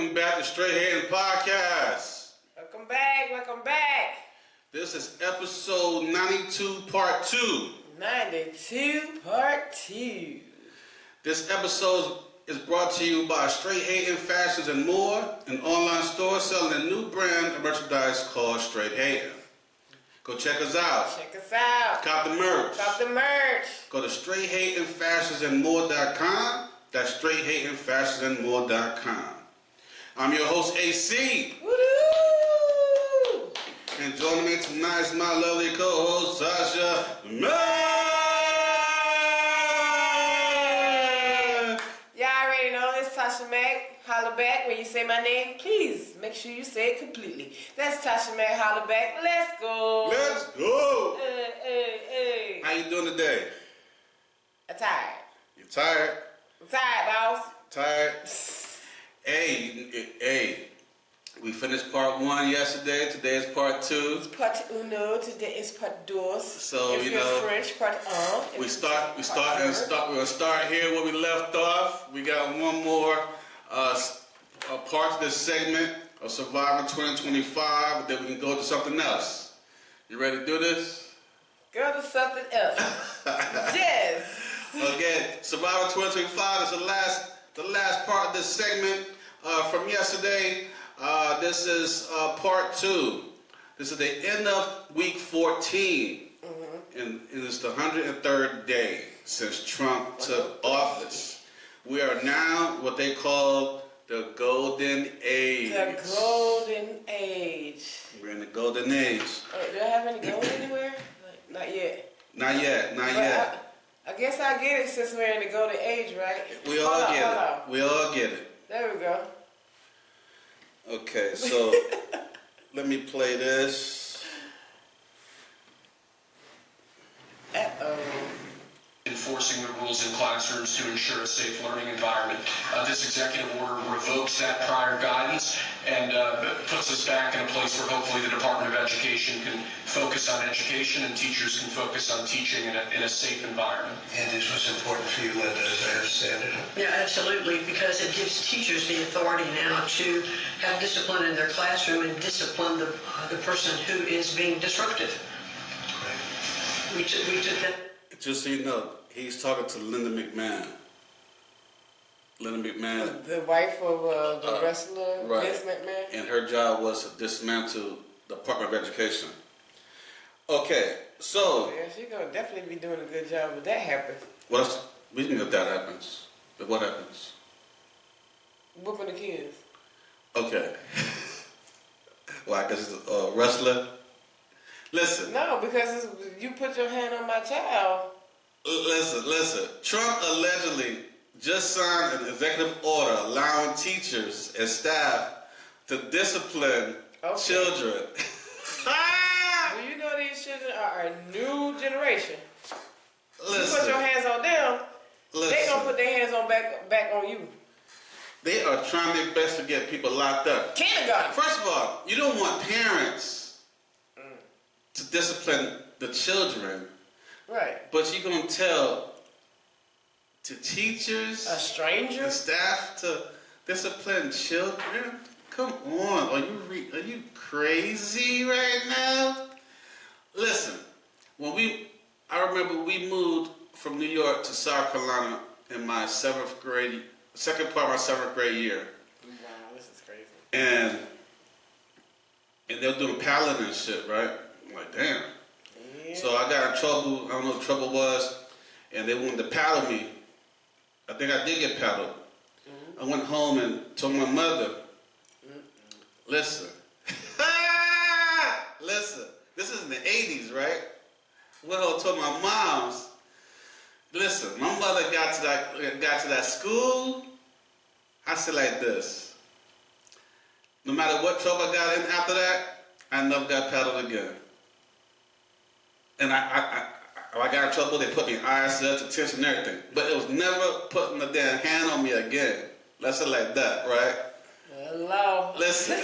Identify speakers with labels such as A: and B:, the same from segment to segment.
A: Welcome back to Straight Hating Podcast.
B: Welcome back.
A: This is episode 92, part 2.
B: 92, part 2.
A: This episode is brought to you by Straight Hating Fashions and More, an online store selling a new brand of merchandise called Straight Hating. Go check us out. Cop the merch. Go to straighthatingfashionsandmore.com. That's straighthatingfashionsandmore.com. I'm your host, AC.
B: Woo!
A: And joining me tonight is my lovely co-host, Sasha Mack.
B: Y'all already know it's Tasha Mack. Holla back when you say my name. Please make sure you say it completely. That's Tasha Mack. Holla back. Let's go.
A: Let's go.
B: Hey.
A: How you doing today?
B: I'm tired.
A: You tired?
B: I'm tired, boss.
A: Tired? Hey, we finished part 1 yesterday. Today is part 2.
B: It's part uno. Today is part dos.
A: So
B: if you're French, part un.
A: We're gonna start here where we left off. We got one more part of this segment of Survivor 2025. Then we can go to something else. You ready to do this?
B: Go to something else. Yes.
A: Okay, Survivor 2025 is the last part of this segment from yesterday. This is part 2. This is the end of week 14, and it's the 103rd day since Trump took office. We are now what they call the golden age.
B: The golden age.
A: We're in the golden age.
B: Do I have any gold anywhere? Not yet.
A: Not yet.
B: I guess I get it since we're in the golden age, right?
A: We all get it.
B: There we go.
A: Okay, so let me play this.
C: Enforcing the rules in classrooms to ensure a safe learning environment. This executive order revokes that prior guidance and puts us back in a place where hopefully the Department of Education can focus on education and teachers can focus on teaching in a safe environment.
D: And this was important for you, Linda, as I understand it.
E: Yeah, absolutely, because it gives teachers the authority now to have discipline in their classroom and discipline the person who is being disruptive.
D: Right.
E: We took that.
A: Just so you know, he's talking to Linda McMahon.
B: The wife of the wrestler,
A: right.
B: Vince McMahon.
A: And her job was to dismantle the Department of Education. Okay, so...
B: Yeah, she's going to definitely be doing a good job if that happens.
A: What else? We can if that happens. But what happens?
B: Whooping the kids.
A: Okay. Why? Because it's a wrestler? Listen.
B: No, because you put your hand on my child.
A: Listen. Trump allegedly just signed an executive order allowing teachers and staff to discipline children.
B: Well, you know these children are a new generation.
A: Listen.
B: You put your hands on them, they gonna put their hands on back on you.
A: They are trying their best to get people locked up.
B: Kindergarten.
A: First of all, you don't want parents to discipline the children.
B: Right.
A: But you're going to tell to teachers,
B: a stranger,
A: and staff to discipline children? Come on, are you crazy right now? Listen, I remember we moved from New York to South Carolina in my second part of my 7th grade year.
B: Wow, this is crazy.
A: And they were doing paddling and shit, right? I'm like, damn.
B: Yeah.
A: So I got in trouble. I don't know what the trouble was. And they wanted to paddle me. I think I did get paddled. I went home and told my mother, listen. Listen. This is in the 80s, right? Well, I told my moms, listen, my mother got to that school. I said like this. No matter what trouble I got in after that, I never got paddled again. And I got in trouble, they put me in ISS, detention, and everything. But it was never putting the damn hand on me again. Let's say like that, right?
B: Hello.
A: Listen,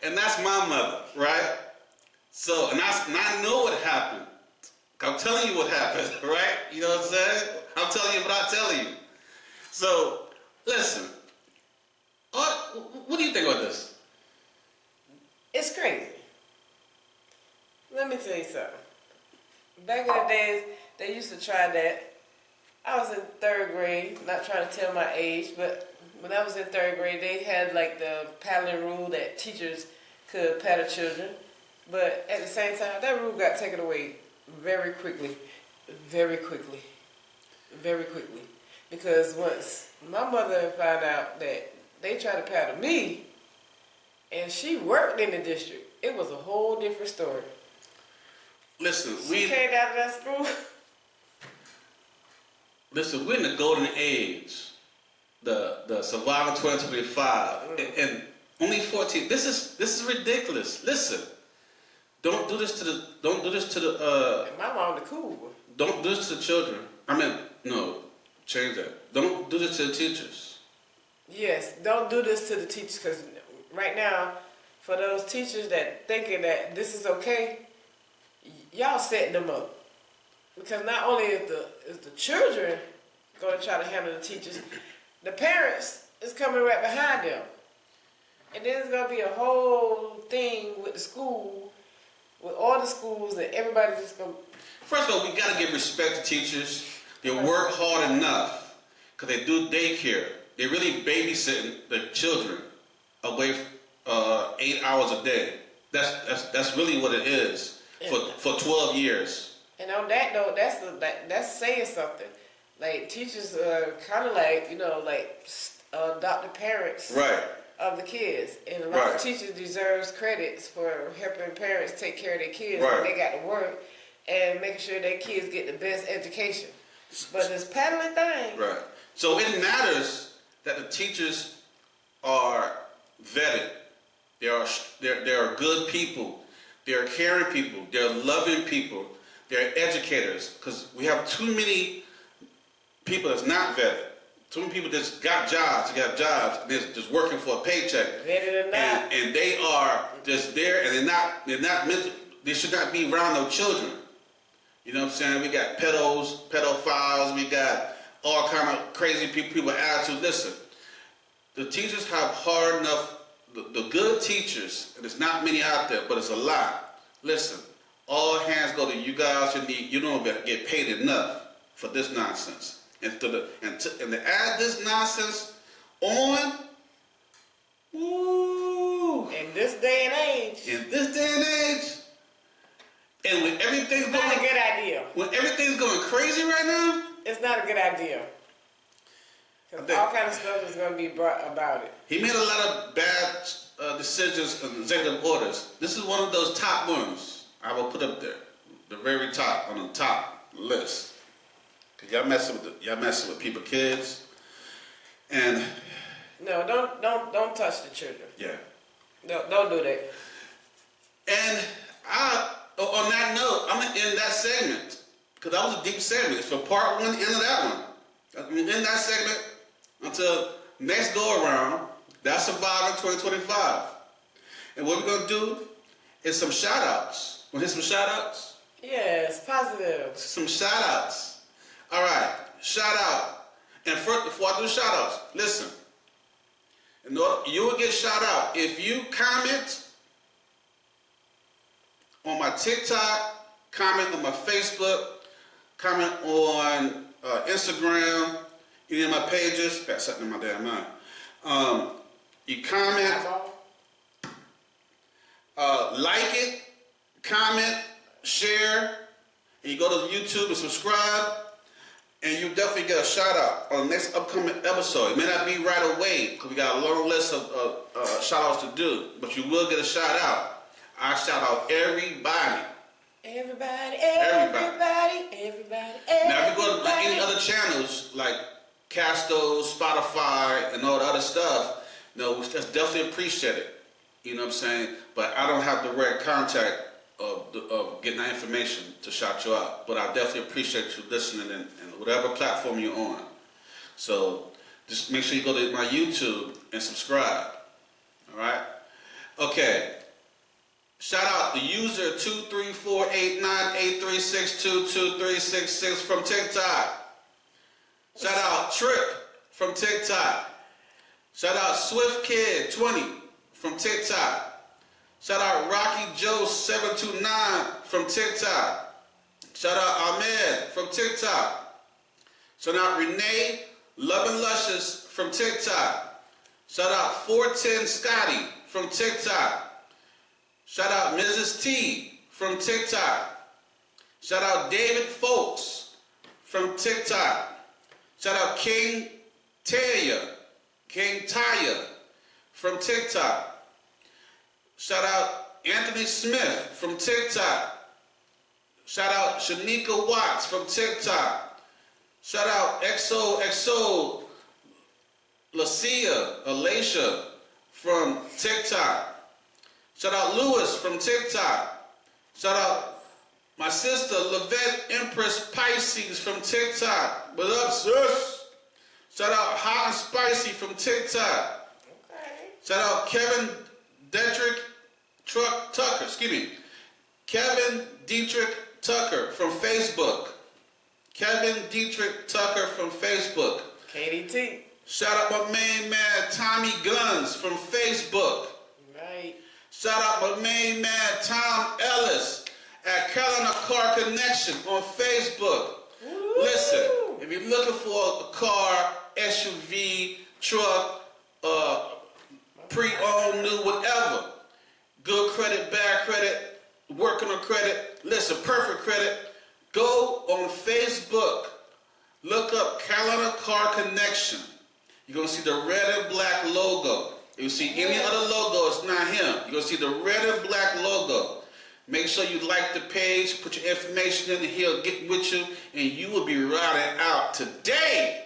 A: and that's my mother, right? So, and I know what happened. I'm telling you what happened, right? You know what I'm saying? I'm telling you what I'm telling you. So, listen. What do you think about this?
B: It's crazy. Let me tell you something. Back in the days, they used to try that. I was in 3rd grade, not trying to tell my age, but when I was in 3rd grade, they had like the paddling rule that teachers could paddle children. But at the same time, that rule got taken away very quickly. Very quickly. Very quickly. Because once my mother found out that they tried to paddle me, and she worked in the district, it was a whole different story.
A: Listen,
B: She came out of that school.
A: Listen, we're in the golden age, the Survivor 2025, and only 14. This is ridiculous. Listen, don't do this to the.
B: And my mom the cool one.
A: Don't do this to the children. I mean, no, change that. Don't do this to the teachers.
B: Yes, don't do this to the teachers, because right now, for those teachers that thinking that this is okay, y'all setting them up. Because not only is the children going to try to handle the teachers, the parents is coming right behind them. And then there's going to be a whole thing with the school, with all the schools, and everybody's just going to...
A: First of all, we got to give respect to teachers. They work hard enough because they do daycare. They're really babysitting the children away 8 hours a day. That's really what it is for 12 years.
B: And on that note, that's saying something. Like, teachers are kind of like, adopted parents of the kids. And a lot of teachers deserves credits for helping parents take care of their kids when they got to work and making sure their kids get the best education. But this paddling thing...
A: Right. So it matters that the teachers are vetted. They are good people. They are caring people. They're loving people. They're educators, because we have too many people that's not vetted. Too many people that's got jobs, and they're just working for a paycheck.
B: Vetted or not.
A: And they are just there, and they're not meant to, they should not be around no children. You know what I'm saying? We got pedophiles, we got all kind of crazy people with attitude. Listen, the teachers have hard enough, the good teachers, and there's not many out there, but it's a lot. Listen. All hands go to you guys. You don't get paid enough for this nonsense, and to add this nonsense on. Woo!
B: In this day and age.
A: And when everything's
B: not a good idea.
A: When everything's going crazy right now,
B: it's not a good idea. Because all kind of stuff is going to be brought about it.
A: He made a lot of bad decisions and executive orders. This is one of those top ones. I will put up there, the very top, on the top list. Cause y'all messing with people's kids, and
B: no, don't touch the children.
A: Yeah.
B: No, don't do that.
A: And on that note, I'm gonna end that segment because that was a deep segment. It's for part 1, end of that one. I'm gonna end that segment until next go around. That's Survivor 2025. And what we're gonna do is some shout outs. Want to hear some shout-outs?
B: Yes, positive.
A: Some shout-outs. All right, shout-out. And first, before I do shout-outs, listen. You will get shout-out if you comment on my TikTok, comment on my Facebook, comment on Instagram, any of my pages. Got something in my damn mind. You comment, like it, comment, share, and you go to YouTube and subscribe, and you definitely get a shout out on the next upcoming episode. It may not be right away because we got a long list of shout outs to do, but you will get a shout out. I shout out everybody.
B: Everybody.
A: Now, if you go to any other channels like Castos, Spotify, and all the other stuff, that's definitely appreciated. You know what I'm saying? But I don't have direct contact of getting that information to shout you out. But I definitely appreciate you listening and whatever platform you're on. So just make sure you go to my YouTube and subscribe. All right? Okay. Shout out the user 2348983622366 from TikTok. Shout out Trip from TikTok. Shout out Swift Kid 20 from TikTok. Shout out Rocky Joe 729 from TikTok. Shout out Ahmed from TikTok. Shout out Renee Love and Luscious from TikTok. Shout out 410 Scotty from TikTok. Shout out Mrs. T from TikTok. Shout out David Folks from TikTok. Shout out King Taya from TikTok. Shout out Anthony Smith from TikTok. Shout out Shanika Watts from TikTok. Shout out XOXO Alacia from TikTok. Shout out Lewis from TikTok. Shout out my sister Lavette Empress Pisces from TikTok. What up, sis? Shout out Hot and Spicy from TikTok.
B: Okay.
A: Shout out Kevin Dietrich Tucker from Facebook. Kevin Dietrich Tucker from Facebook.
B: KDT.
A: Shout out my main man Tommy Guns from Facebook.
B: Right.
A: Shout out my main man Tom Ellis at Carolina Car Connection on Facebook.
B: Woo.
A: Listen, if you're looking for a car, SUV, truck, pre-owned, new, whatever, good credit, bad credit, working on credit, listen, perfect credit, go on Facebook, look up Carolina Car Connection. You're going to see the red and black logo. If you see any other logo, it's not him. You're going to see the red and black logo. Make sure you like the page, put your information in, and he'll get with you, and you will be routed out today.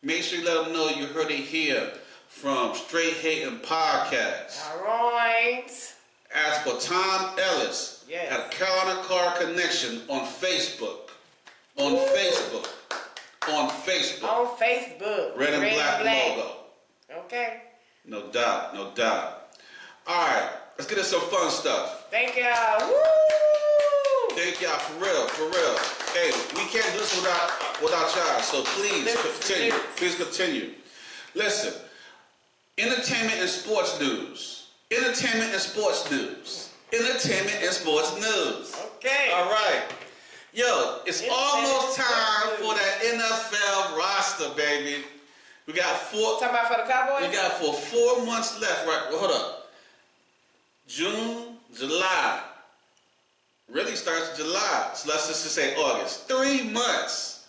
A: Make sure you let them know you heard it here from Straight Hatin' Podcast.
B: All right.
A: As for Tom Ellis at Carolina Car Connection on Facebook. On Facebook. On Facebook.
B: On Facebook.
A: Red and black logo.
B: Okay.
A: No doubt, no doubt. All right, let's get into some fun stuff.
B: Thank y'all. Woo!
A: Thank y'all, for real. Hey, we can't do this without y'all, so please continue. Please continue. Listen, entertainment and sports news. Entertainment and sports news. Entertainment and sports news.
B: Okay.
A: All right. Yo, it's almost time for that NFL roster, baby. We got
B: Talking about for the Cowboys?
A: We got 4 months left, right? Well, hold up. June, July. Really starts July. So let's just say August. 3 months.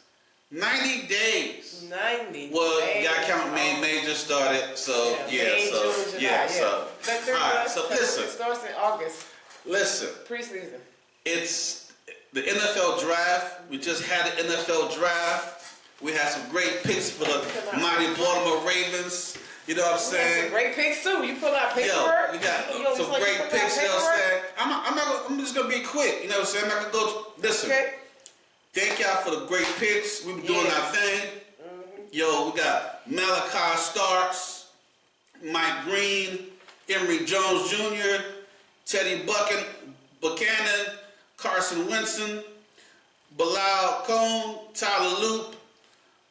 A: 90 days.
B: 90
A: Well,
B: days.
A: you gotta count May just started. So
B: May, June, July,
A: so.
B: But 3
A: All right,
B: months,
A: so listen.
B: It starts in August.
A: Listen.
B: Preseason.
A: It's the NFL draft. We just had the NFL draft. We had some great picks for the mighty Baltimore Ravens. You know what I'm saying?
B: Some great picks too. You pull out paperwork.
A: We got some great picks. You know what I'm saying? I'm just gonna be quick. You know what I'm saying? I'm not gonna go. Listen.
B: Okay.
A: Thank y'all for the great picks. We been doing our thing. Yo, we got Malachi Starks, Mike Green, Emory Jones Jr., Teddy Buchanan, Carson Winston, Bilal Cone, Tyler Loop,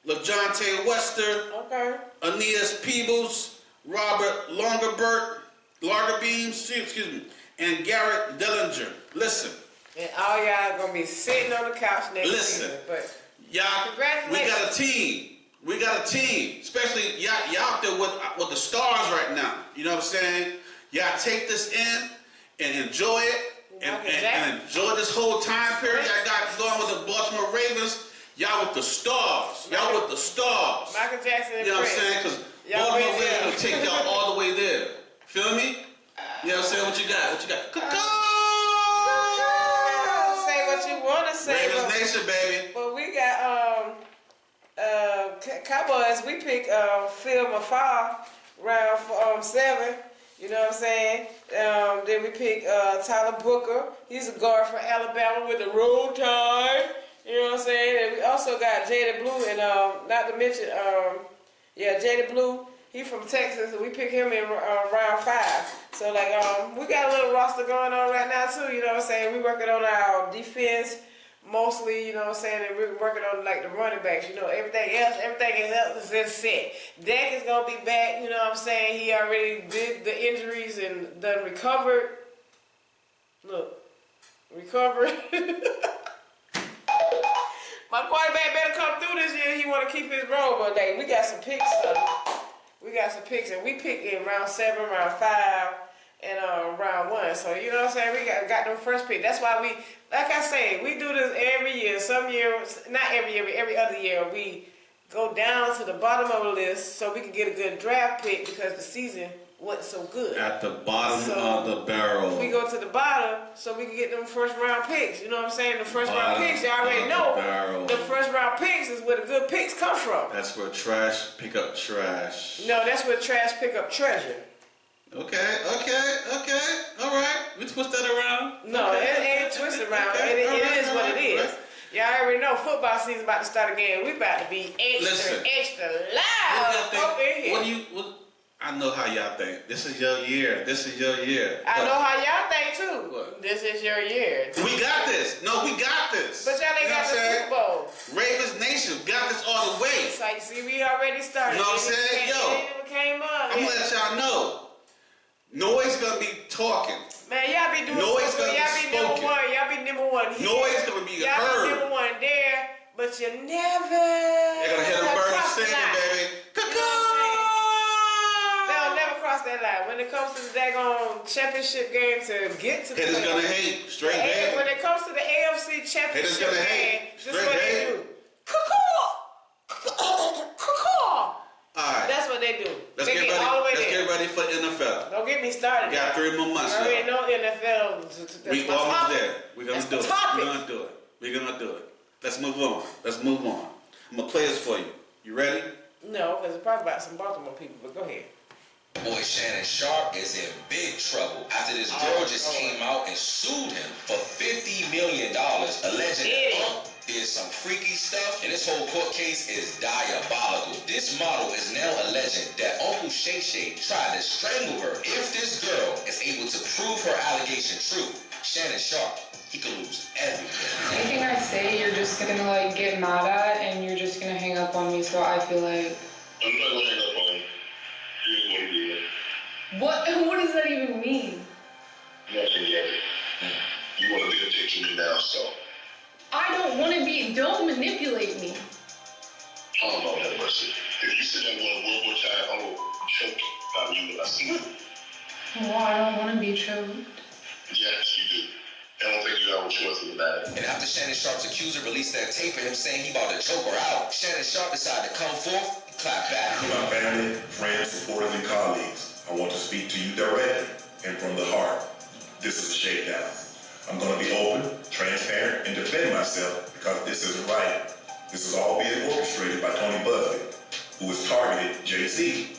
A: LaJohntay Wester, Aeneas Peebles, Robert Lagerbeam, and Garrett Dellinger. Listen.
B: And all y'all gonna be sitting on the couch next season. But
A: y'all, we got a team. We got a team. Especially y'all out there with the stars right now. You know what I'm saying? Y'all take this in and enjoy it. And enjoy this whole time period y'all got going with the Baltimore Ravens. Y'all with the stars. Y'all with the stars.
B: Michael Jackson and
A: you know what I'm saying? Because Baltimore Ravens gonna take y'all all the way there. Feel me? You know what I'm saying? What you got?
B: Say what you want to say.
A: Ravens Nation, baby.
B: But we got Cowboys. We pick Phil Mafar round 7. You know what I'm saying? Then we pick Tyler Booker. He's a guard from Alabama with the Roll Tide. You know what I'm saying? And we also got Jada Blue, and not to mention, Jada Blue. He from Texas, and we pick him in round 5. So we got a little roster going on right now too. You know what I'm saying? We working on our defense. mostly, you know what I'm saying, and we're working on like the running backs, you know, everything else is in set. Dak is gonna be back, you know what I'm saying? He already did the injuries and done recovered. Look, recovered. My quarterback better come through this year. He want to keep his role, but like we got some picks. We got some picks, and we picked in round 7, round 5, and round 1. So you know what I'm saying. We got them first pick. That's why we, like I say, we do this every year. Some years, not every year, but every other year, we go down to the bottom of the list so we can get a good draft pick because the season wasn't so good.
A: At the bottom of the barrel.
B: We go to the bottom so we can get them first round picks. You know what I'm saying? The first round picks, you already know. The first round picks is where the good picks come from.
A: That's where trash pick up trash.
B: No, that's where trash pick up treasure.
A: Okay. All right. We twist that around.
B: No, it ain't twisted around. It is what it is. Right. Y'all already know football season about to start again. We about to be extra loud up in here.
A: I know how y'all think. This is your year.
B: I know how y'all think too. What? This is your year.
A: We got this. No, we got this.
B: But y'all ain't got the Super Bowl.
A: Ravens Nation got this all the way.
B: It's like, see, we already started.
A: You know what I'm saying? I'm gonna let y'all know. Noise gonna be talking.
B: Man, y'all be doing something. Y'all be number one. Y'all be number one here.
A: Noise gonna be
B: y'all
A: heard.
B: Y'all be number one there, but you never.
A: They're gonna hear them birds singing, baby.
B: They'll never cross that line. When it comes to the daggone championship game to get to the
A: haters gonna hate. Straight hate.
B: When it comes to the AFC championship game, this is what they do.
A: Alright.
B: That's what they do.
A: Let's get ready for NFL.
B: Don't get me started.
A: We got 3 more months left.
B: I already know NFL.
A: We almost there. We're gonna do it. We're gonna do it. Let's move on. I'm gonna play this for you. You ready?
B: No, because it's probably about some Baltimore people, but go ahead.
F: Boy, Shannon Sharp is in big trouble after this girl just came out and sued him for $50 million, alleging that did some freaky stuff, and this whole court case is diabolical. This model is now alleging that Uncle Shay Shay tried to strangle her. If this girl is able to prove her allegation true, Shannon Sharp, he could lose everything.
G: Anything I say, you're just gonna like get mad at, and you're just gonna hang up on me. So I feel like
H: I'm not gonna hang up on you. You ain't gonna do that.
G: What does that even mean?
H: Nothing yet. You want to be a dick to me now, so.
G: I don't want to be. Don't manipulate me.
H: Oh, Lord have mercy. If you sit there one more time, I'm going to choke out you when I see you.
G: Well, I don't want to be choked.
H: Yes, you do. I don't think you have a choice in the matter.
F: And after Shannon Sharp's accuser released that tape of him saying he about to choke her out, Shannon Sharp decided to come forth and clap back.
I: To my family, friends, supporters, and colleagues, I want to speak to you directly and from the heart. This is a shakedown. I'm going to be open, transparent, and defend myself because this isn't right. This is all being orchestrated by Tony Busby, who has targeted Jay-Z.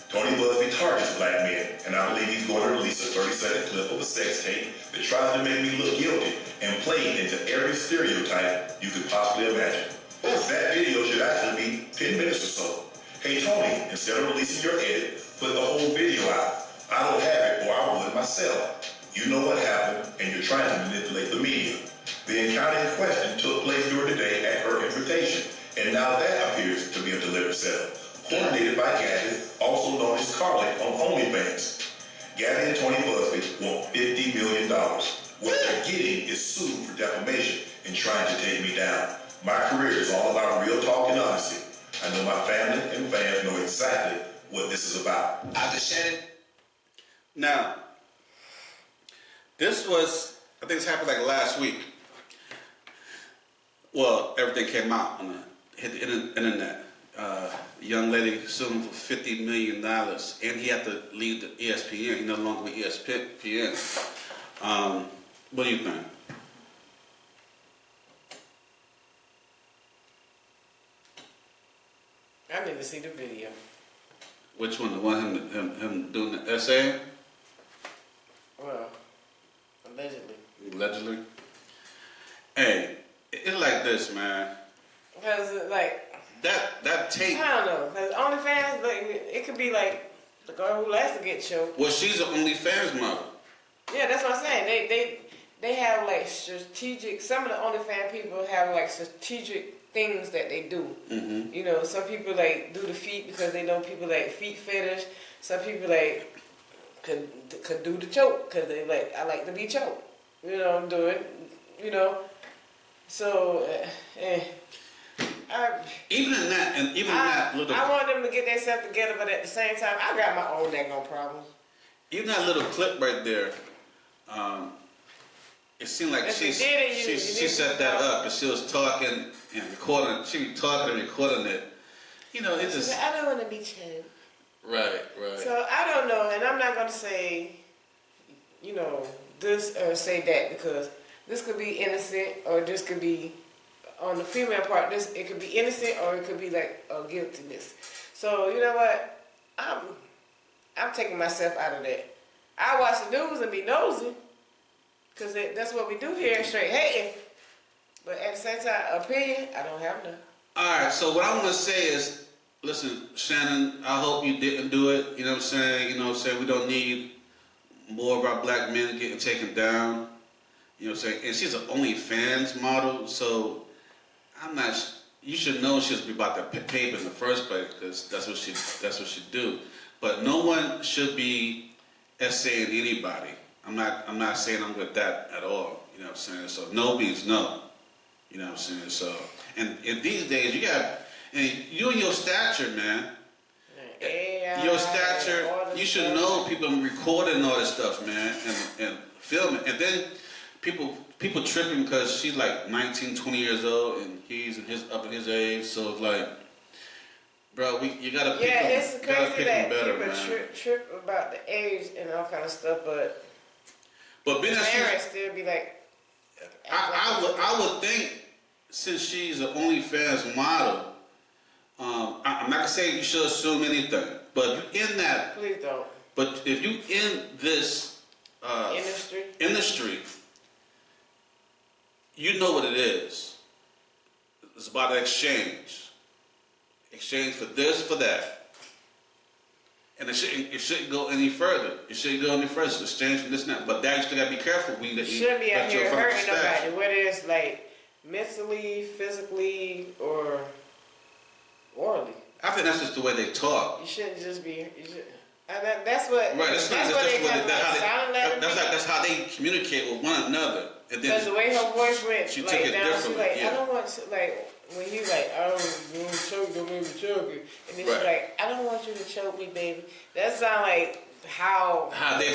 I: Tony Busby targets black men, and I believe he's going to release a 30-second clip of a sex tape that tries to make me look guilty and play into every stereotype you could possibly imagine. That video should actually be 10 minutes or so. Hey, Tony, instead of releasing your edit, put the whole video out. I don't have it, or I would myself. You know what happened, and you're trying to manipulate the media. The encounter in question took place during the day at her invitation, and now that appears to be a deliberate setup. Coordinated by Gabby, also known as Carly on OnlyFans. Gabby and Tony Busby want $50 million. What they're getting is sued for defamation and trying to take me down. My career is all about real talk and honesty. I know my family and fans know exactly what this is about.
F: After Shannon.
A: Now, this was, I think this happened like last week. Well, everything came out on hit the internet. Young lady sued him for $50 million, and he had to leave the ESPN. He no longer with ESPN. What do you think?
B: I need to see the video.
A: Which one? The one him doing the essay?
B: Well, allegedly.
A: Allegedly. Hey, it's like this, man.
B: Because like
A: that tape.
B: I don't know. Because OnlyFans, like, it could be like the girl who likes to get choked.
A: Well, she's an OnlyFans model.
B: Yeah, that's what I'm saying. they have like strategic. Some of the OnlyFans people have like strategic things that they do.
A: Mm-hmm.
B: You know, some people like do the feet because they know people like feet fetish. Some people like could do the choke because they like, I like to be choked. You know, I'm doing. You know, so
A: even in that little,
B: I want them to get themselves together, but at the same time, I got my own daggone problems.
A: even that little clip right there, it seemed like she set that up, and she was talking and recording. She was talking and recording it. You know, it just.
B: I don't want to be choked.
A: Right.
B: So I don't know, and I'm not gonna say, you know, this or say that, because this could be innocent or this could be on the female part. It could be innocent or it could be like a guiltiness. So you know what? I'm taking myself out of that. I watch the news and be nosy, cause that's what we do here, straight hating. But at the same time, opinion, I don't have none.
A: All right. So what I'm gonna say is. Listen, Shannon, I hope you didn't do it. You know what I'm saying? You know what I'm saying? We don't need more of our black men getting taken down. You know what I'm saying? And she's an OnlyFans model, so I'm not. You should know she's about the paper in the first place, because that's what she do. But no one should be essaying anybody. I'm not saying I'm with that at all. You know what I'm saying? So no means no. You know what I'm saying? So and these days you got. And you and your stature, man. Your stature, you should know people recording all this stuff, man, and filming. And then people tripping because she's like 19, 20 years old, and he's up in his age. So it's like, bro, you gotta pick them.
B: It's crazy that
A: better,
B: people
A: man.
B: trip about the age and all kind of stuff, but
A: being that
B: parents still be like.
A: I would think, since she's an OnlyFans model. I'm not gonna say you should assume anything, but in that.
B: Please don't.
A: But if you in this industry, you know what it is. It's about an exchange for this, for that, and it shouldn't go any further. It shouldn't go any further. It's exchange for this and that. But that you still gotta be careful.
B: You shouldn't be out here hurting nobody, whether it's like mentally, physically, or orally.
A: I think that's just the way they talk.
B: You shouldn't just be. That's what.
A: Right. That's how they communicate with one another.
B: Because the way her voice went,
A: she
B: like,
A: took it
B: down,
A: differently.
B: she's like,
A: yeah.
B: I don't want to, like, when he's like, I don't make me choke you, and then she's like, I don't want you to choke me, baby. That sounds like how they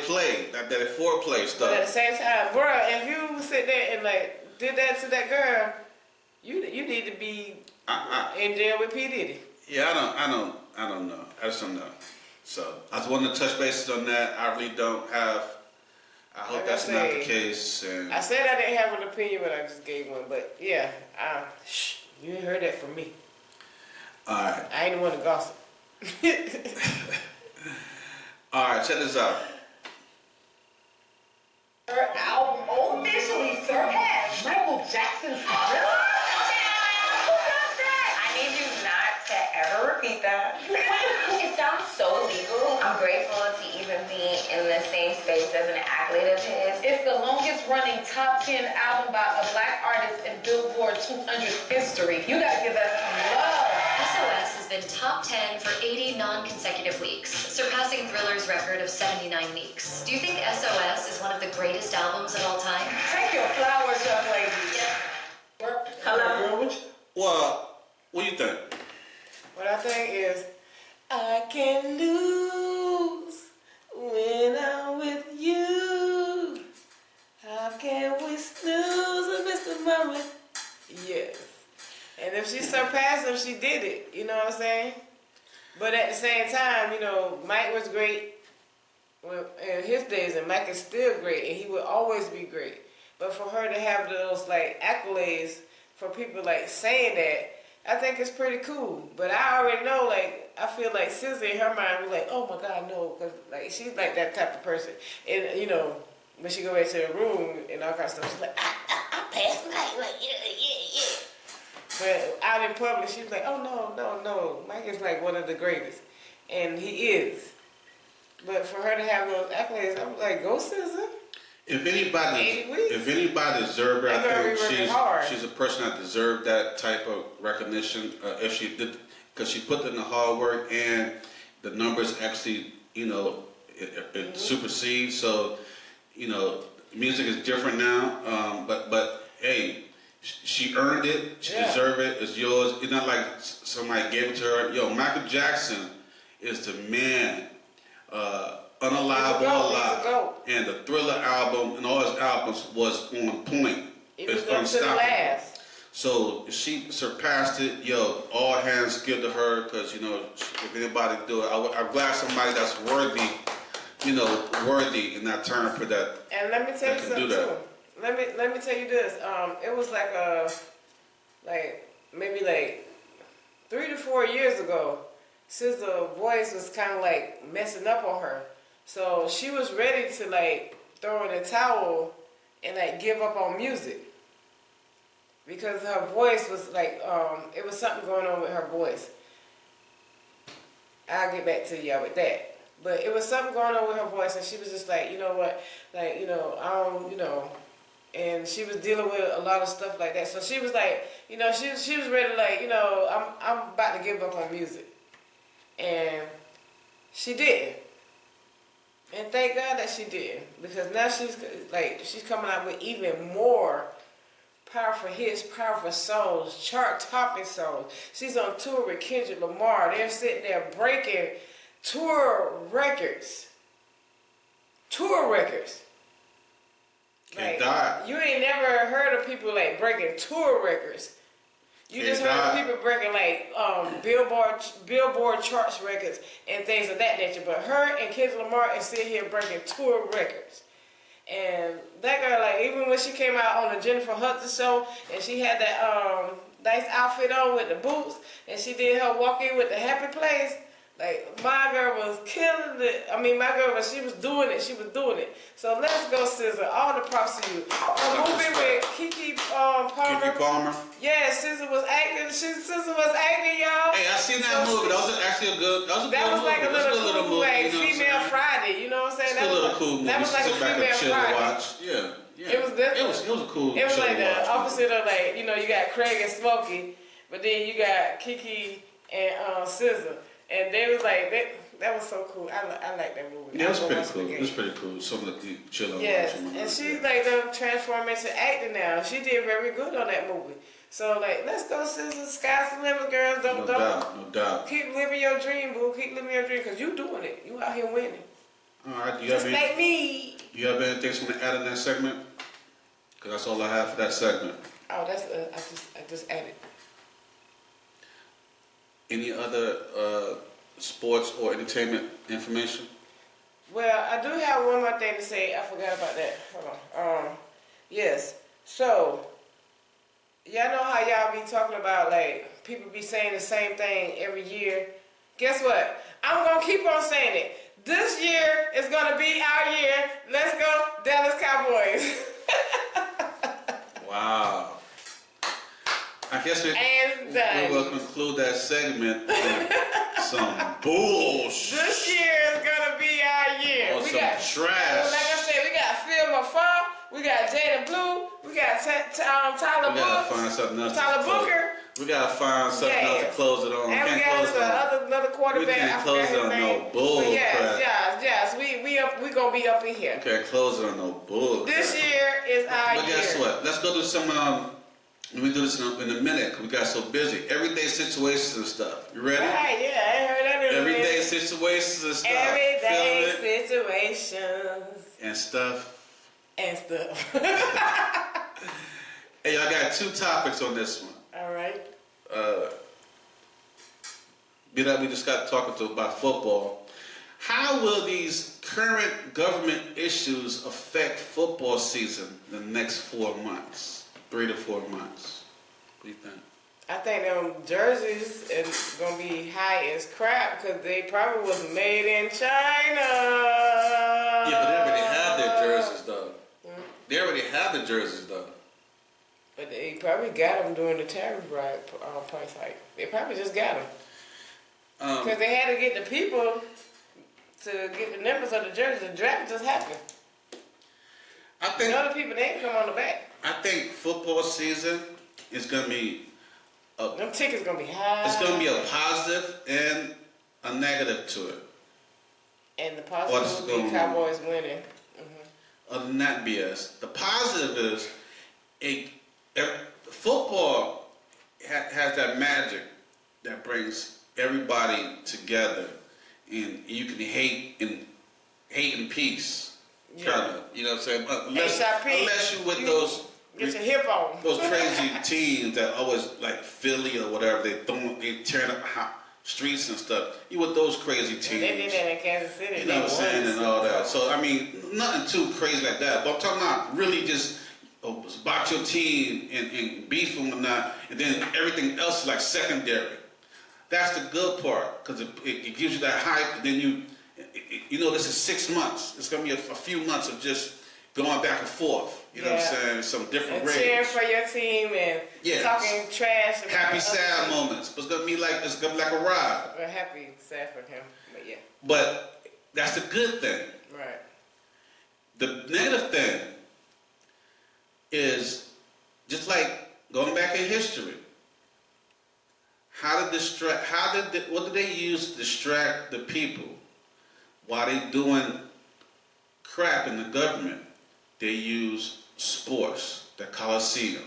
B: play that foreplay stuff. But at the same time, bro, if you sit there and like did that to that girl, you need to be in jail with P. Diddy.
A: Yeah, I don't know. I just don't know. So I just wanted to touch bases on that. I really don't have. I hope like that's not the case. And
B: I said I didn't have an opinion, but I just gave one. But yeah, you ain't heard that from me.
A: All right.
B: I ain't the one to gossip.
A: All right, check this out.
J: Her album officially surpassed Michael Jackson's Karmelo.
K: I need you not to ever repeat that. It sounds so legal. I'm grateful to even be in the same space as an athlete of his.
J: It's the longest running top 10 album by a black artist in Billboard 200 history. You gotta give that some love.
L: SOS has been top 10 for 80 non-consecutive weeks, surpassing Thriller's record of 79 weeks. Do you think SOS is one of the greatest albums of all time?
J: Take your flowers, young lady.
B: Hello?
A: Well, what do you think?
B: What I think is, I can lose when I'm with you. How can we snooze and miss the moment? Yes. And if she surpassed him, she did it. You know what I'm saying? But at the same time, you know, Mike was great in his days, and Mike is still great, and he will always be great. But for her to have those, like, accolades for people, like, saying that, I think it's pretty cool. But I already know, like, I feel like SZA in her mind was like, oh my God, no. Because, like, she's like that type of person. And, you know, when she go back to the room and all kinds of stuff, she's like, I passed Mike. Like, yeah. But out in public, she was like, oh no. Mike is like one of the greatest. And he is. But for her to have those accolades, I was like, go SZA.
A: If anybody deserved it, I think she's a person that deserved that type of recognition. If she did, because she put in the hard work and the numbers actually, it supersedes. So, music is different now. But hey, she earned it. She deserved it. It's yours. It's not like somebody gave it to her. Yo, Michael Jackson is the man. Unalive or Alive, and the Thriller album and all his albums was on point.
B: It was up to the last.
A: So she surpassed it. Yo, all hands give to her because if anybody do it, I'm glad somebody that's worthy, worthy in that term for that.
B: And let me tell you something too. Let me tell you this. It was maybe 3 to 4 years ago. SZA's voice was kind of messing up on her. So she was ready to throw in the towel and give up on music. Because her voice was it was something going on with her voice. I'll get back to y'all with that. But it was something going on with her voice and she was just you know what, I don't, and she was dealing with a lot of stuff like that. So she was she was ready I'm about to give up on music. And she didn't. And thank God that she did. Because now she's coming out with even more powerful hits, powerful songs, chart-topping songs. She's on tour with Kendrick Lamar. They're sitting there breaking tour records. Tour records. You ain't never heard of people breaking tour records. You just heard people breaking Billboard charts records and things of that nature. But her and Kendrick Lamar is sitting here breaking tour records. And that girl, even when she came out on the Jennifer Hudson show and she had that nice outfit on with the boots and she did her walk in with the happy place, my girl was killing it. I mean, my girl, she was doing it. She was doing it. So let's go, SZA. All the props to you. A movie with Keke Palmer.
A: Keke Palmer?
B: Yeah, SZA was acting. SZA was acting, y'all.
A: Hey, I seen that movie. That was actually a good movie.
B: That was a little movie, Female Friday. You know what I'm saying?
A: That was a cool movie.
B: That was like a Female Friday.
A: Yeah.
B: It was different.
A: It was a cool.
B: It was the opposite of you got Craig and Smokey, but then you got Keke and SZA. And they was that was so cool. I like that movie.
A: Yeah, it was pretty cool. It was pretty cool. Something to chill on.
B: Yes, and she's transformed into acting now. She did very good on that movie. So let's go, SZA. Sky's the limit, girls.
A: No doubt.
B: Keep living your dream, boo. Keep living your dream, cause you doing it. You out here winning.
A: All right.
B: Just like me.
A: You have anything you want to add in that segment? Cause that's all I have for that segment.
B: Oh, that's I just added.
A: Any other sports or entertainment information?
B: Well, I do have one more thing to say. I forgot about that. Hold on. Yes. So, y'all know how y'all be talking about people be saying the same thing every year. Guess what? I'm gonna keep on saying it. This year is gonna be our year. Let's go, Dallas Cowboys.
A: Wow. I guess we will conclude that segment with some bullshit.
B: This year is gonna be our year.
A: We got trash.
B: Like I said, we got Phil Mafar, we got Jada Blue, we got Tyler Booker.
A: We gotta find something else to close it on.
B: And we got another quarterback.
A: We can't close it on no bull crap.
B: Yes. We gonna be up in here.
A: We can't close it on no bull crap.
B: This year is our year.
A: But guess what? Let's go do some. We do this in a minute. We got so busy. Everyday situations and stuff. You ready?
B: Right, yeah, I heard that in a minute.
A: Everyday situations and stuff.
B: Everyday situations.
A: And stuff. Hey, I got 2 topics on this one.
B: All right.
A: We just got talking about football. How will these current government issues affect football season in the next 4 months? 3 to 4 months. What do you think?
B: I think them jerseys is gonna be high as crap because they probably was made in China.
A: Yeah, but they already have their jerseys though. They already have the jerseys though.
B: But they probably got them during the tariff price hike. They probably just got them because they had to get the people to get the numbers of the jerseys. The draft just happened.
A: I think
B: the other people, they ain't come on the back.
A: I think football season is gonna be
B: them tickets gonna be high.
A: It's gonna be a positive and a negative to it.
B: And the positive will be Cowboys winning.
A: Other than that BS, the positive is football has that magic that brings everybody together, and you can hate in peace.
B: Yeah.
A: Kind of, you know what I'm saying? Unless you with those
B: get your hip on.
A: Those crazy teams that always like Philly or whatever, they tear up streets and stuff. You with those crazy teams.
B: And they did that in Kansas City.
A: You know what I'm saying, and all that. So I mean, nothing too crazy like that. But I'm talking about really just about your team and beefing and not, and then everything else is like secondary. That's the good part, because it gives you that hype. And then you know, this is 6 months. It's gonna be a few months of just going back and forth. You know what I'm saying? Some different
B: and cheering for your team and talking trash. About
A: happy, sad moments. But it's gonna be like a ride.
B: We're happy, sad for him, but yeah.
A: But that's the good thing.
B: Right.
A: The negative thing is just like going back in history. What did they use to distract the people while they doing crap in the government? They use sports, the Coliseum.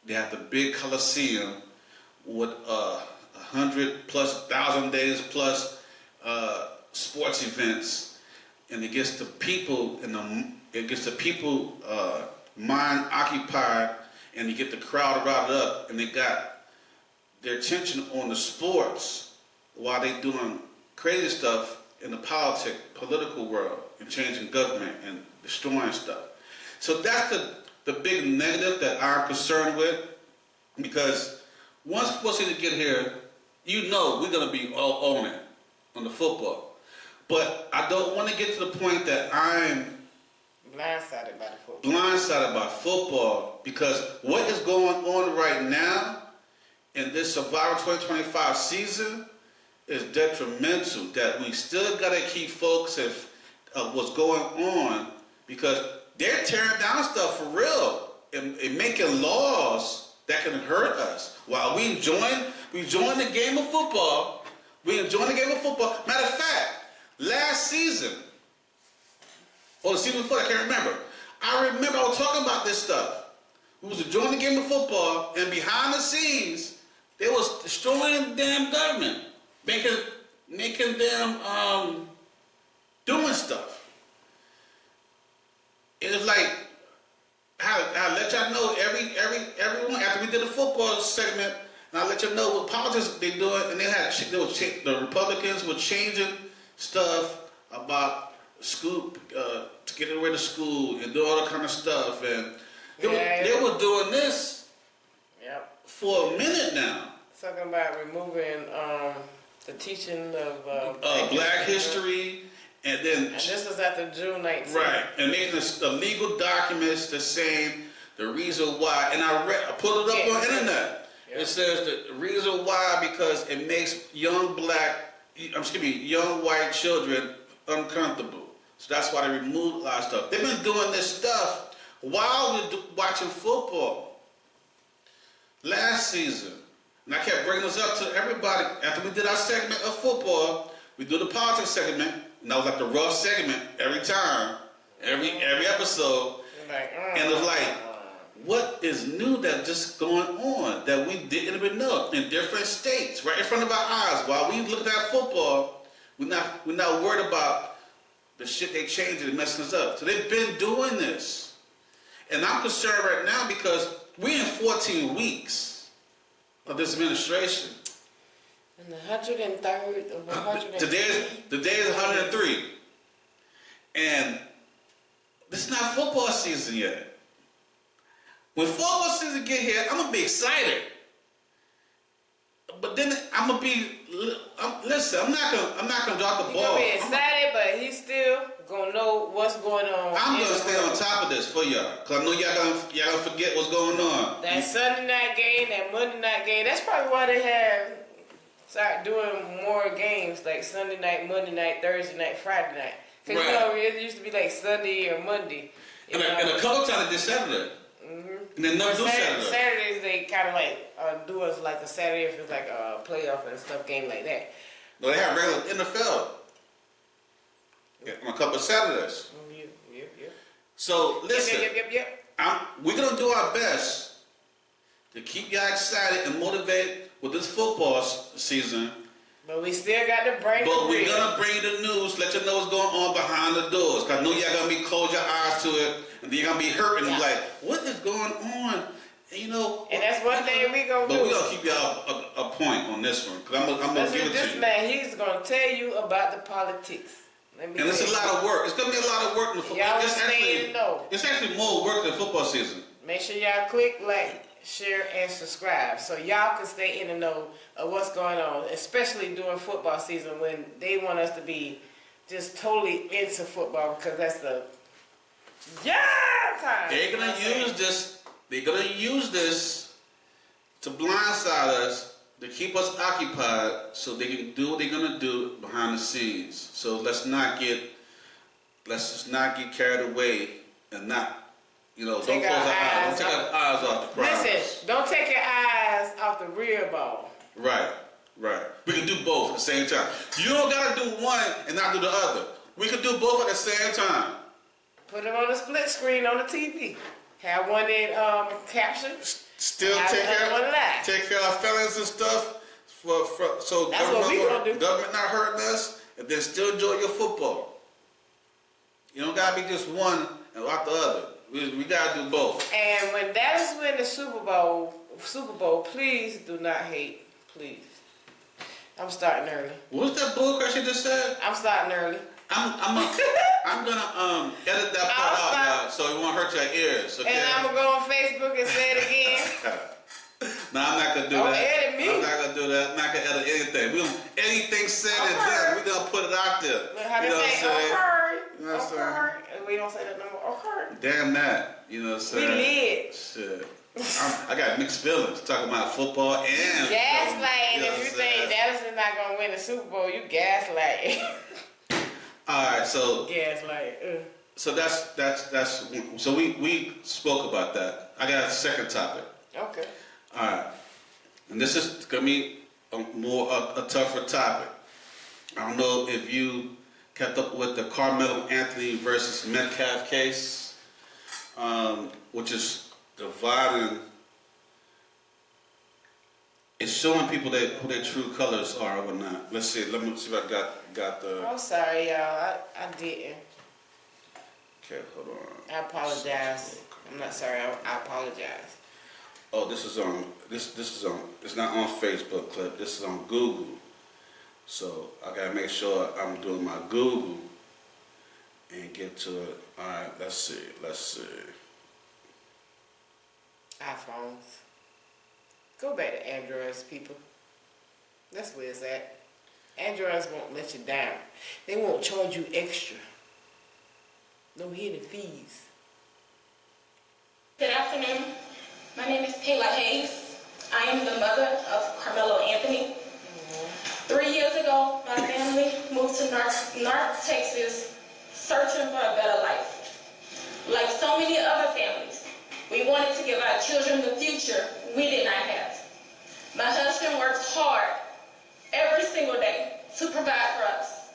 A: They have the big Coliseum with 100,000 days plus sports events, and it gets the people mind occupied, and you get the crowd riled up, and they got their attention on the sports while they doing crazy stuff in the political world and changing government and destroying stuff. So that's the big negative that I'm concerned with, because once sports season get here, you know we're gonna be all on it on the football. But I don't want to get to the point that I'm
B: blindsided by the football.
A: Blindsided by football, because what is going on right now in this Survivor 2025 season is detrimental. That we still gotta keep focusing of what's going on, because they're tearing down stuff for real and making laws that can hurt us while we enjoying the game of football. We enjoying the game of football. Matter of fact, last season or the season before, I can't remember. I remember I was talking about this stuff. We was enjoying the game of football, and behind the scenes, they was destroying the damn government, making them doing stuff. It's like I let y'all know everyone after we did the football segment, and I let y'all know what politics they doing, and the Republicans were changing stuff about school to get rid of school and do all that kind of stuff, and they were doing this for a minute now.
B: Talking about removing the teaching of
A: Black history, and
B: this was after June 19th.
A: Right, and making the legal documents the same, the reason why, and I pulled it up on the internet. It says the reason why, because it makes young white children uncomfortable. So that's why they removed a lot of stuff. They've been doing this stuff while we're watching football. Last season, and I kept bringing this up to everybody. After we did our segment of football, we do the politics segment, and that was like the rough segment every time, every episode. And it was like, what is new that's just going on that we didn't even know in different states, right in front of our eyes? While we look at football, we're not worried about the shit they changing and messing us up. So they've been doing this, and I'm concerned right now because we're in 14 weeks of this administration.
B: And the 103rd of 100.
A: Today is 103, and this is not football season yet. When football season get here, I'm gonna be excited, but then I'm not gonna drop the ball.
B: You're gonna be excited, but he's still gonna know what's going on.
A: I'm gonna stay on top of this for y'all, cause I know y'all gonna forget what's going on.
B: That Sunday night game, that Monday night game. That's probably why they have start doing more games like Sunday night, Monday night, Thursday night, Friday night. Because you know, it used to be like Sunday or Monday.
A: And a couple times they did Saturday. And then never do Saturday.
B: Saturdays they kind of like do us like a Saturday if it's like a playoff and stuff game like that.
A: No, they have regular NFL. Yeah, on a couple of Saturdays.
B: Yep.
A: So listen,
B: Yep.
A: we're gonna do our best to keep y'all excited and motivated with this football season.
B: But we still got to bring.
A: But we're gonna bring the news, let you know what's going on behind the doors. Cause I know y'all gonna be close your eyes to it, and then you're gonna be hurting and like, what is going on? And, you know.
B: And that's one thing we gonna do.
A: But we gonna keep y'all a point on this one, cause I'm gonna give it to you.
B: This man, he's gonna tell you about the politics.
A: And it's a lot of work. It's gonna be a lot of work in the football. It's actually more work than football season.
B: Make sure y'all click like, share, and subscribe so y'all can stay in the know of what's going on, especially during football season when they want us to be just totally into football because that's the time.
A: They're gonna use this. They're gonna use this to blindside us, to keep us occupied, so they can do what they're gonna do behind the scenes. So let's just not get carried away and not. You know, don't close our eyes. Don't take our eyes off the prize.
B: Listen, don't take your eyes off the real ball.
A: Right. We can do both at the same time. You don't gotta do one and not do the other. We can do both at the same time.
B: Put them on the split screen on the TV. Have one in caption.
A: Still take care of our feelings and stuff. So
B: that's what we gonna do.
A: Government not hurting us, and then still enjoy your football. You don't gotta be just one and out the other. We gotta do both.
B: And when Dallas win the Super Bowl, please do not hate. Please. I'm starting early.
A: What's that bullcrap you just said?
B: I'm starting early.
A: I'm gonna edit that part out now, so it won't hurt your ears. Okay?
B: And I'm gonna go on Facebook and say it again.
A: No, I'm not gonna do
B: Don't
A: that.
B: edit me.
A: I'm not gonna do that. I'm not gonna edit anything. Anything said and done, we're gonna put it out there.
B: How
A: you know what I'm saying?
B: You know what I'm saying? We don't say that no more.
A: Damn that. You know what I'm saying?
B: We lit.
A: Shit. I got mixed feelings talking about football and
B: gaslighting. If you think Dallas is not gonna win the Super Bowl, you gaslighting.
A: All right, so
B: gaslight.
A: So that's so we spoke about that. I got a second topic.
B: Okay.
A: All right, and this is gonna be a tougher topic. I don't know if you kept up with the Karmelo Anthony versus Metcalf case, which is dividing. It's showing people who their true colors are or not. Let's see. Let me see if I got the.
B: I'm sorry, y'all. I didn't.
A: Okay, hold on.
B: I apologize. I'm not sorry. I apologize.
A: Oh, this is on. This is on. It's not on Facebook clip. This is on Google. So I gotta make sure I'm doing my Google and get to it. All right. Let's see.
B: iPhones. Go back to Androids, people. That's where it's at. Androids won't let you down. They won't charge you extra. No hidden fees.
M: Good afternoon. My name is Kayla Hayes. I am the mother of Karmelo Anthony. 3 years ago, my family moved to North Texas searching for a better life. Like so many other families, we wanted to give our children the future we did not have. My husband works hard every single day to provide for us,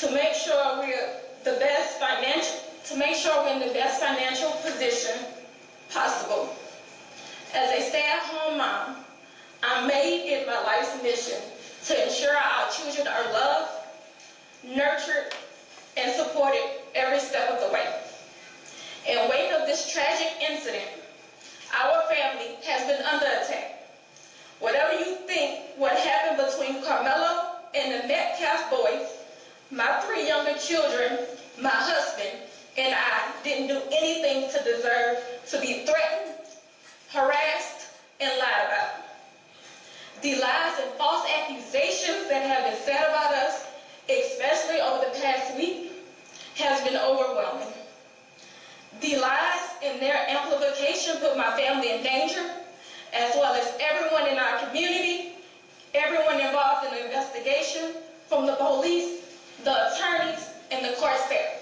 M: to make sure we're in the best financial position possible. As a stay-at-home mom, I made it my life's mission to ensure our children are loved, nurtured, and supported every step of the way. In wake of this tragic incident, our family has been under attack. Whatever you think what happened between Karmelo and the Metcalf boys, my 3 younger children, my husband, and I didn't do anything to deserve to be threatened, harassed, and lied about. The lies and false accusations that have been said about us, especially over the past week, has been overwhelming. The lies and their amplification put my family in danger, as well as everyone in our community everyone involved in the investigation, from the police, the attorneys, and the court staff.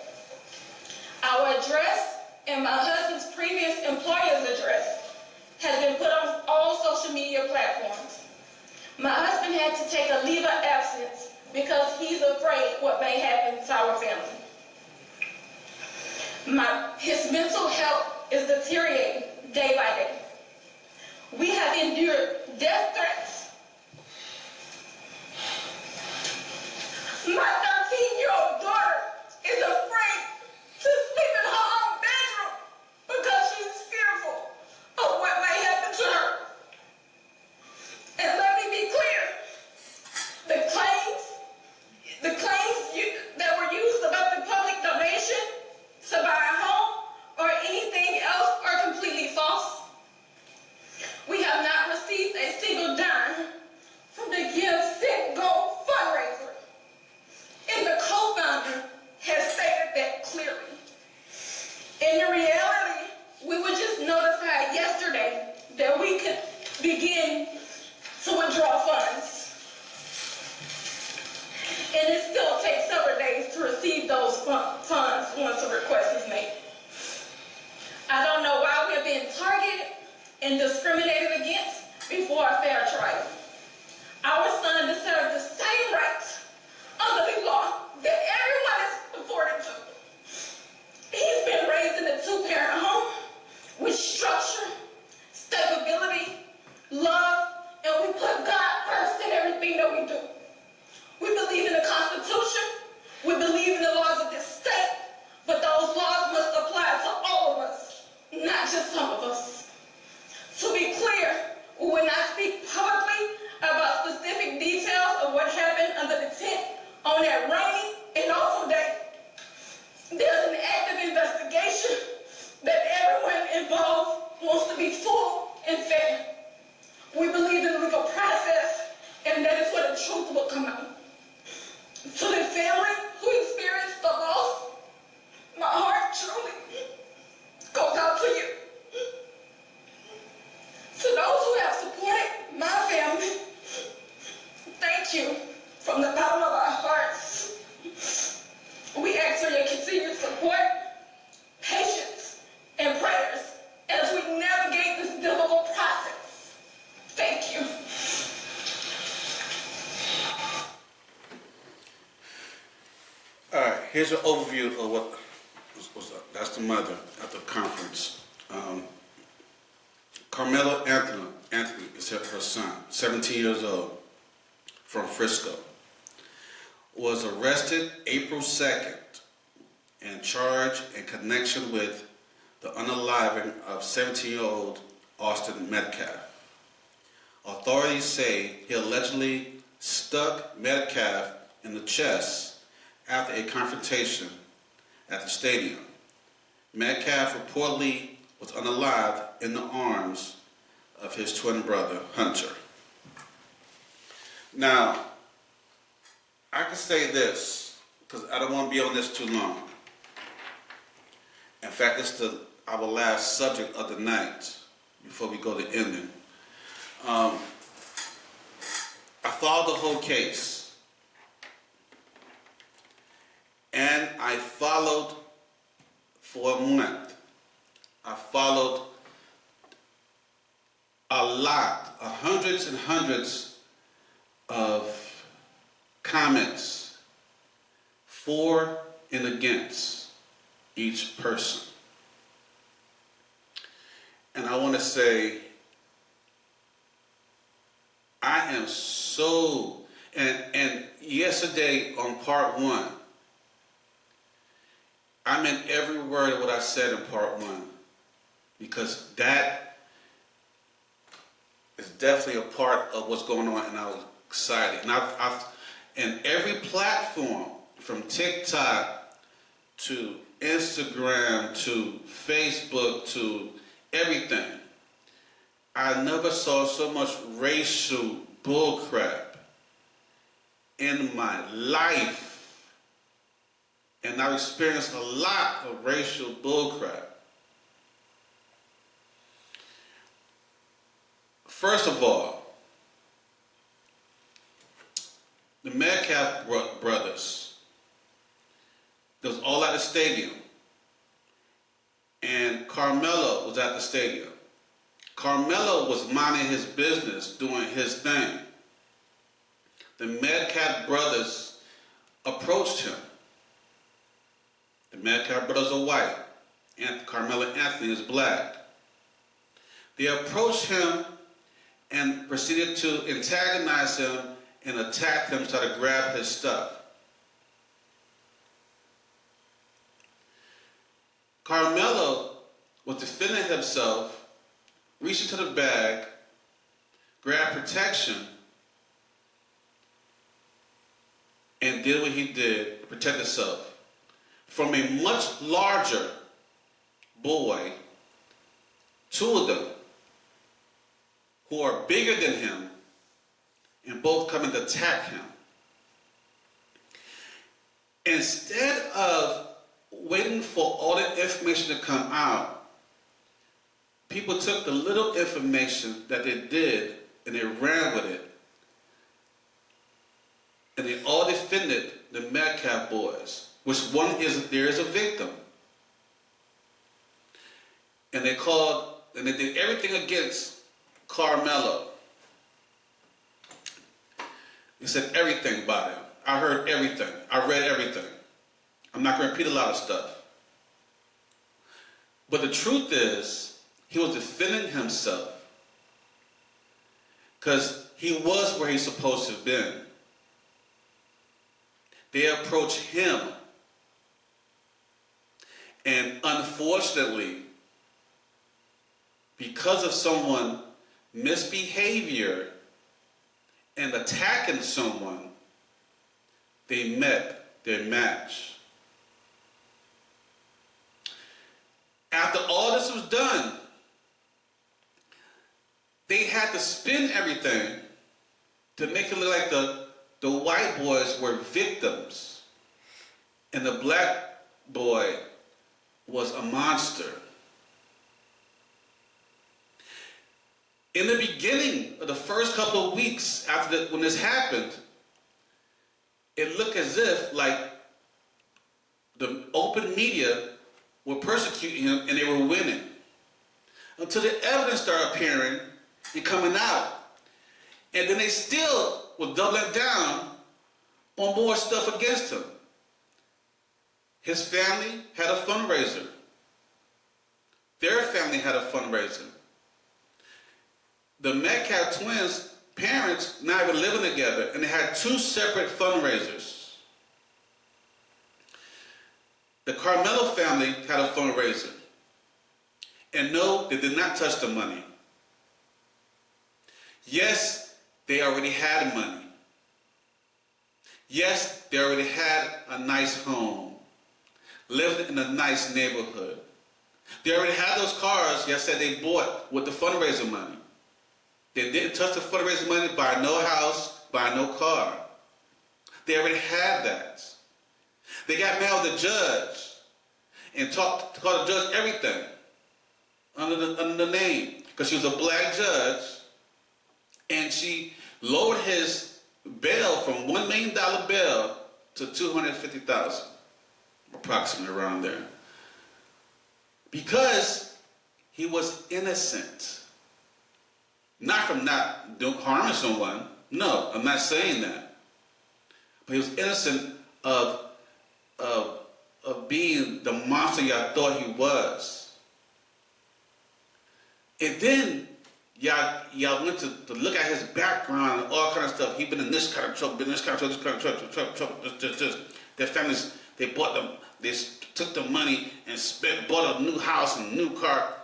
M: Our address and my husband's previous employer's address has been put on all social media platforms. My husband had to take a leave of absence because he's afraid what may happen to our family. His mental health is deteriorating day by day. We have endured death threats. My 13-year-old daughter is afraid to sleep in her own bedroom because she's fearful of what might happen to her. And let me be clear, the claims that were used about the public donation to buy a home or anything else are completely false. We have not received a single dime from the Give, Send, Go fundraiser. And the co-founder has stated that clearly. In reality, we were just notified yesterday that we could begin to withdraw funds. And it still takes several days to receive those funds once a request is made. I don't know why we're being targeted and discriminated against before a fair trial. Our son deserves the same rights under the law that everyone is afforded to. He's been raised in a two-parent home with structure, stability, love, and we put God first in everything that we do. We believe in the Constitution, we believe in the laws of this state, but those laws must apply to all of us, not just some of us. To be clear, we will not speak publicly about specific details of what happened under the tent on that rainy and awful day. There's an active investigation that everyone involved wants to be full and fair. We believe in the legal process, and that is where the truth will come out. To the family who experienced the loss, my heart truly goes out to you. To those who have supported my family, thank you from the bottom of our hearts. We ask for your continued support, patience, and prayers as we navigate this difficult process. Thank you.
A: All right, here's an overview of what was up. That's the mother at the conference. Karmelo Anthony is her son, 17 years old, from Frisco, was arrested April 2nd and charged in connection with the unaliving of 17-year-old Austin Metcalf. Authorities say he allegedly stuck Metcalf in the chest after a confrontation at the stadium. Metcalf reportedly was unalived in the arms of his twin brother, Hunter. Now, I can say this, because I don't want to be on this too long. In fact, it's our last subject of the night before we go to ending. I followed the whole case. And I followed for a month. I followed a lot, hundreds and hundreds of comments for and against each person. And I want to say, I am so, and yesterday on part one, I meant every word of what I said in part one, because that is definitely a part of what's going on, and I was excited. And and every platform, from TikTok to Instagram to Facebook to everything, I never saw so much racial bullcrap in my life. And I've experienced a lot of racial bullcrap. First of all, the Metcalf brothers. It was all at the stadium. And Karmelo was at the stadium. Karmelo was minding his business, doing his thing. The Metcalf brothers approached him. The Metcalf brothers are white, and Karmelo Anthony is black. They approached him and proceeded to antagonize him and attack him, try to grab his stuff. Karmelo was defending himself, reached into the bag, grabbed protection, and did what he did to protect himself from a much larger boy, two of them, who are bigger than him, and both coming to attack him. Instead of waiting for all the information to come out, people took the little information that they did and they ran with it. And they all defended the Metcalf boys, which there is a victim. And they did everything against Karmelo. They said everything about him. I heard everything. I read everything. I'm not going to repeat a lot of stuff. But the truth is, he was defending himself because he was where he's supposed to have been. They approached him. And unfortunately, because of someone's misbehavior and attacking someone, they met their match. After all this was done, they had to spin everything to make it look like the white boys were victims and the black boy was a monster. In the beginning of the first couple of weeks after when this happened, it looked as if like the open media were persecuting him and they were winning. Until the evidence started appearing and coming out. And then they still were doubling down on more stuff against him. His family had a fundraiser. Their family had a fundraiser. The Metcalf twins' parents not even living together, and they had two separate fundraisers. The Karmelo family had a fundraiser. And no, they did not touch the money. Yes, they already had money. Yes, they already had a nice home, lived in a nice neighborhood. They already had those cars, yes, that they bought with the fundraiser money. They didn't touch the fundraiser money, buy no house, buy no car. They already had that. They got mad with the judge and called the judge everything under the name, because she was a black judge, and she lowered his bail from $1 million bail to $250,000, approximately around there, because he was innocent. Not from not harming someone. No, I'm not saying that. But he was innocent of being the monster y'all thought he was. And then y'all went to look at his background and all kind of stuff. He'd been in this kind of trouble, been in this kind of trouble, this kind of trouble. Their families, they took the money and bought a new house and a new car.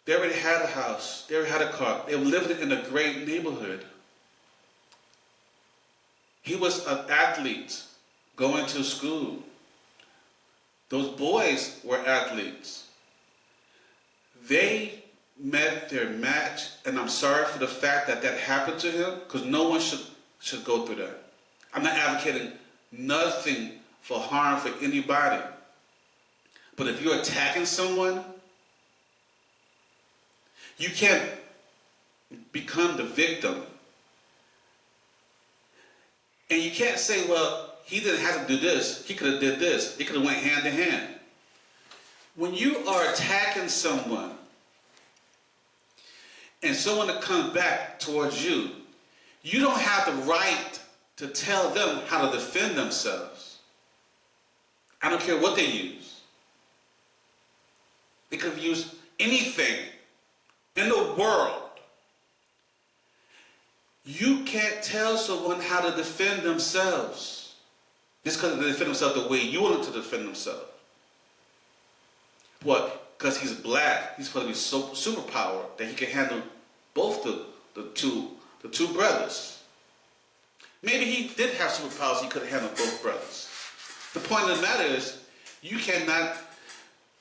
A: They already had a house. They already had a car. They were living in a great neighborhood. He was an athlete going to school. Those boys were athletes. They met their match, and I'm sorry for the fact that that happened to him, because no one should go through that. I'm not advocating nothing for harm for anybody. But if you're attacking someone, you can't become the victim And you can't say, well, he didn't have to do this. He could have did this. It could have went hand in hand. When you are attacking someone and someone that comes back towards you, you don't have the right to tell them how to defend themselves. I don't care what they use. They could have used anything in the world. You can't tell someone how to defend themselves just because they defend themselves the way you want them to defend themselves. What? Because he's black, he's supposed to be so superpower that he can handle both the two brothers. Maybe he did have superpowers, he could handle both brothers. The point of the matter is, you cannot,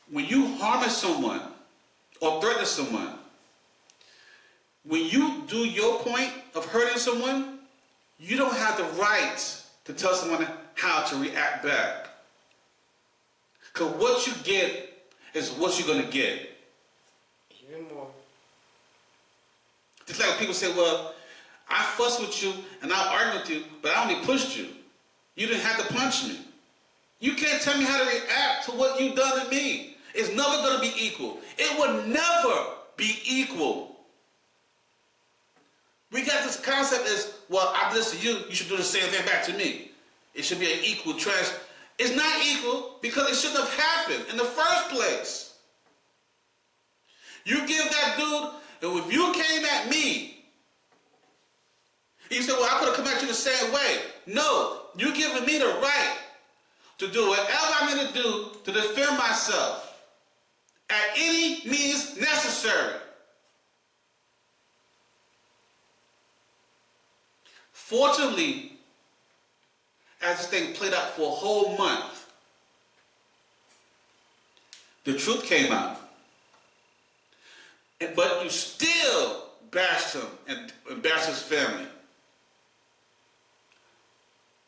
A: when you harm someone or threaten someone, when you do your point of hurting someone, you don't have the right to tell someone how to react back. Because what you get is what you're going to get.
B: Even more.
A: Just like when people say, well, I fussed with you and I argued with you, but I only pushed you. You didn't have to punch me. You can't tell me how to react to what you've done to me. It's never going to be equal. It will never be equal. We got this concept as, well, I did this to you, you should do the same thing back to me. It should be an equal trans. It's not equal because it shouldn't have happened in the first place. You give that dude, and if you came at me, you said, well, I could have come at you the same way. No, you're giving me the right to do whatever I'm going to do to defend myself at any means necessary. Fortunately, as this thing played out for a whole month, the truth came out. But you still bashed him and bashed his family.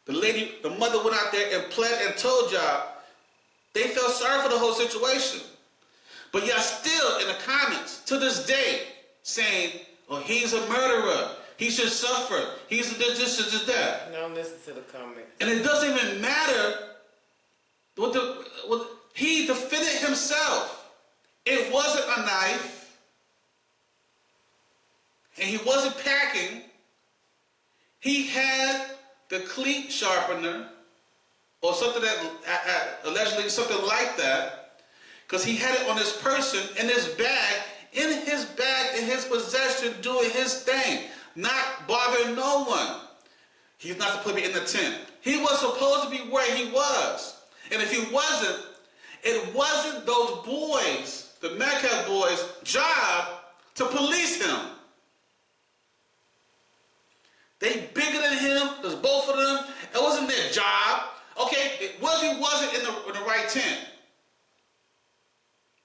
A: The mother went out there and pled and told y'all they felt sorry for the whole situation. But y'all still in the comments to this day saying, oh, he's a murderer. He should suffer. He's a this, that.
B: Don't listen to the comments.
A: And it doesn't even matter what he defended himself. It wasn't a knife. And he wasn't packing. He had the cleat sharpener or something that allegedly something like that, because he had it on his person in his bag, in his possession, doing his thing. Not bothering no one. He's not supposed to be in the tent. He was supposed to be where he was. And if he wasn't, it wasn't those boys, the Metcalf boys' job to police him. They bigger than him, there's both of them. It wasn't their job. Okay, he wasn't in the right tent.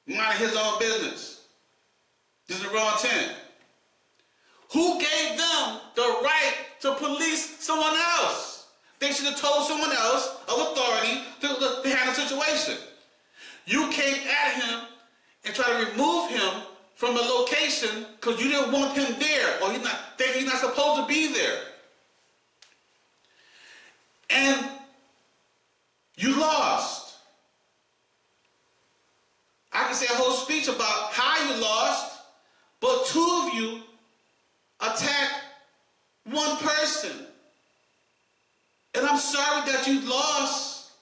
A: Minding his own business. This is the wrong tent. Who gave them the right to police someone else? They should have told someone else of authority to handle the situation. You came at him and tried to remove him from the location because you didn't want him there, or he's not supposed to be there. And you lost. I can say a whole speech about how you lost, but two of you attack one person. And I'm sorry that you lost,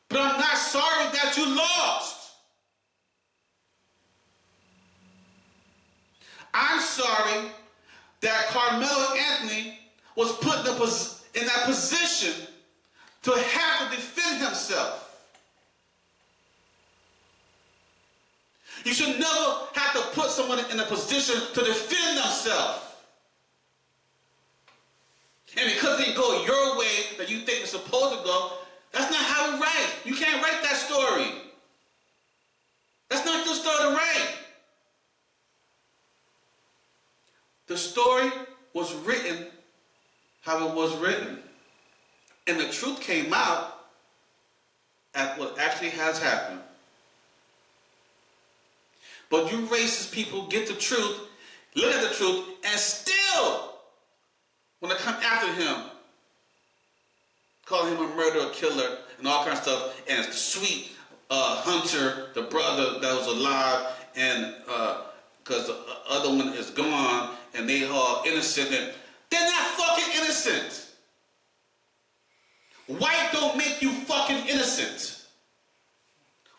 A: but I'm not sorry that you lost. I'm sorry that Karmelo Anthony was put in that position to have to defend himself. You should never have to put someone in a position to defend themselves. And because they go your way that you think it's supposed to go, that's not how we write. You can't write that story. That's not your story to write. The story was written how it was written. And the truth came out at what actually has happened. But you racist people get the truth, look at the truth, and still want to come after him calling him a murderer, killer, and all kinds of stuff. And it's the sweet Hunter, the brother that was alive, and because the other one is gone, and they are innocent. And they're not fucking innocent. White don't make you fucking innocent.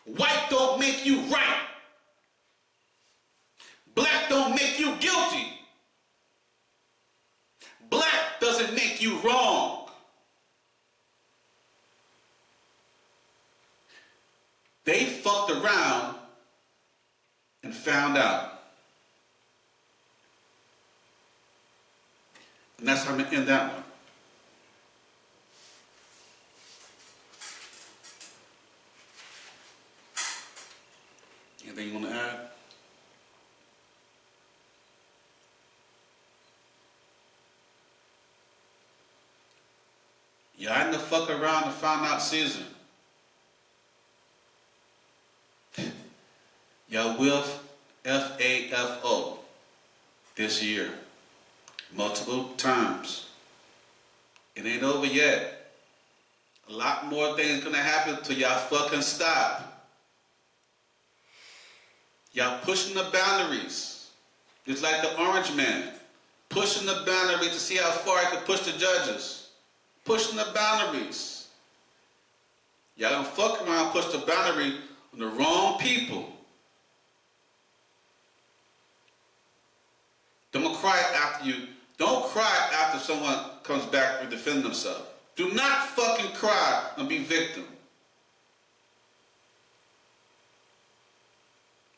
A: White don't make you right. Black don't make you guilty. Black doesn't make you wrong. They fucked around and found out. And that's how I'm going to end that one. Anything you want to add? Y'all hadn't to fuck around and find out season. Y'all will FAFO this year. Multiple times. It ain't over yet. A lot more things gonna happen till y'all fucking stop. Y'all pushing the boundaries. Just like the Orange Man. Pushing the boundaries to see how far he can push the judges. Pushing the boundaries. Y'all don't fuck around and push the boundary on the wrong people. Don't cry after you. Don't cry after someone comes back and defend themselves. Do not fucking cry and be victim.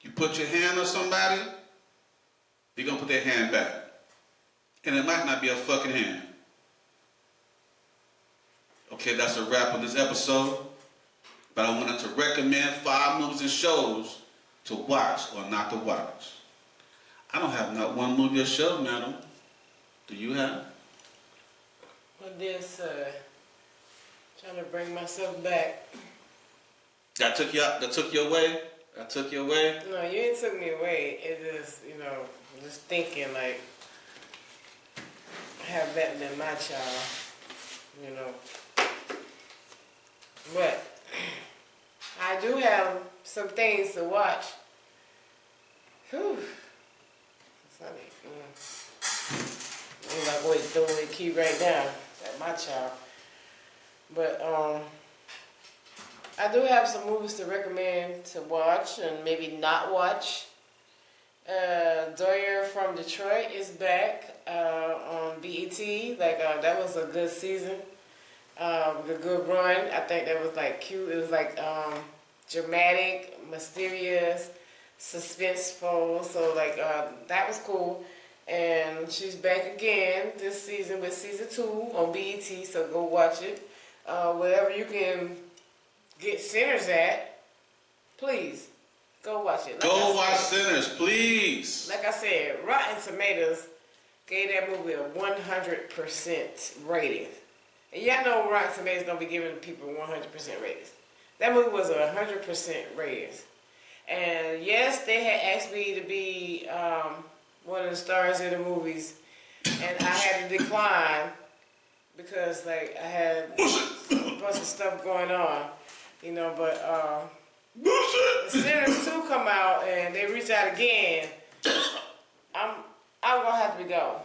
A: You put your hand on somebody, they're gonna put their hand back. And it might not be a fucking hand. Okay, that's a wrap on this episode. But I wanted to recommend 5 movies and shows to watch or not to watch. I don't have not one movie or show, madam. Do you have?
B: Well, this, trying to bring myself back.
A: That took you out? That took you away? That took you away?
B: No, you ain't took me away. It just, just thinking like, have that been my child, But I do have some things to watch. Whew. Funny. I'm not going to throw away the key right now. That's my child. But I do have some movies to recommend to watch and maybe not watch. Doyer from Detroit is back on BET. That was a good season. A good run. I think that was cute. It was dramatic, mysterious, suspenseful. So that was cool. And she's back again this season with season 2 on BET. So go watch it. Wherever you can get Sinners at, please go watch it.
A: Go watch Sinners, please.
B: Like I said, Rotten Tomatoes gave that movie a 100% rating. And y'all know Rotten Tomatoes don't be giving people 100% ratings. That movie was a 100% rating. And yes, they had asked me to be one of the stars in the movies, and I had to decline because I had a bunch of stuff going on, But Sinners 2 come out and they reach out again. I'm gonna have to go.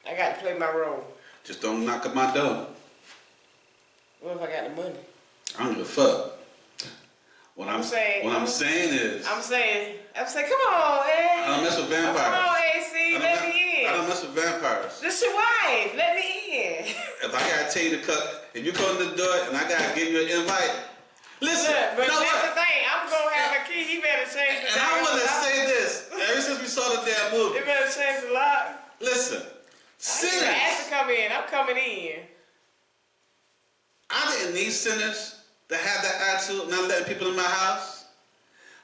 B: I got to play my role.
A: Just don't knock at my door.
B: What if I got the money?
A: I don't give a fuck. What I'm saying is, come on, Ed. I don't mess with vampires. Come on, AC, let me in. I don't mess with vampires.
B: This your wife, let me in.
A: If I gotta tell you to cut, if you come to the door and I gotta give you an invite, listen.
B: Look, but that's the thing. I'm gonna have a key. He better change the.
A: And I want to say this. Ever since we saw the damn movie,
B: it better change the lock.
A: Listen, Sinners.
B: I asked to come in. I'm coming in.
A: I didn't need Sinners to have that attitude of not letting people in my house.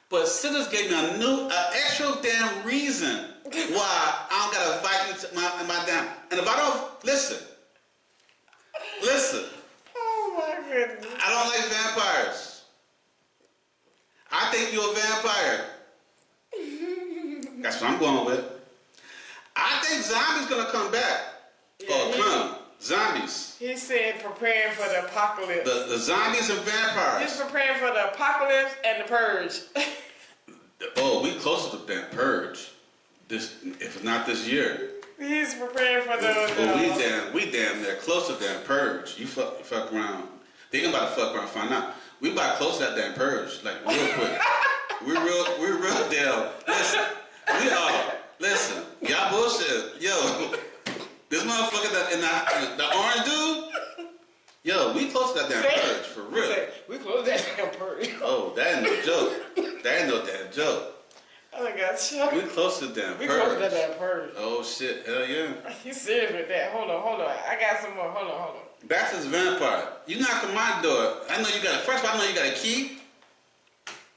A: But Sinners gave me an extra damn reason why I don't gotta invite you to my damn. And if I don't listen.
B: Oh my goodness.
A: I don't like vampires. I think you're a vampire. That's what I'm going with. I think zombies gonna come back. Zombies.
B: He said preparing for the apocalypse.
A: The zombies and vampires.
B: He's preparing for the apocalypse and the purge.
A: Oh, we close to the damn purge. If not this year.
B: He's preparing for the.
A: We damn near close to the damn purge. You fuck around. They about to fuck around and find out. We about close to that damn purge, like real quick. we're real damn. Listen. Y'all bullshit. Yo, this motherfucker that in the orange dude. Yo, we close to that damn purge for real.
B: We close to that damn purge.
A: Oh, that ain't no joke. That ain't no damn joke.
B: I got choked.
A: We close to the damn purge.
B: We close to that damn purge.
A: Oh shit, hell yeah.
B: You serious with that? Hold on. I got some more. Hold on.
A: Back to this vampire. You knock on my door. I know you got first of all, I know you got a key.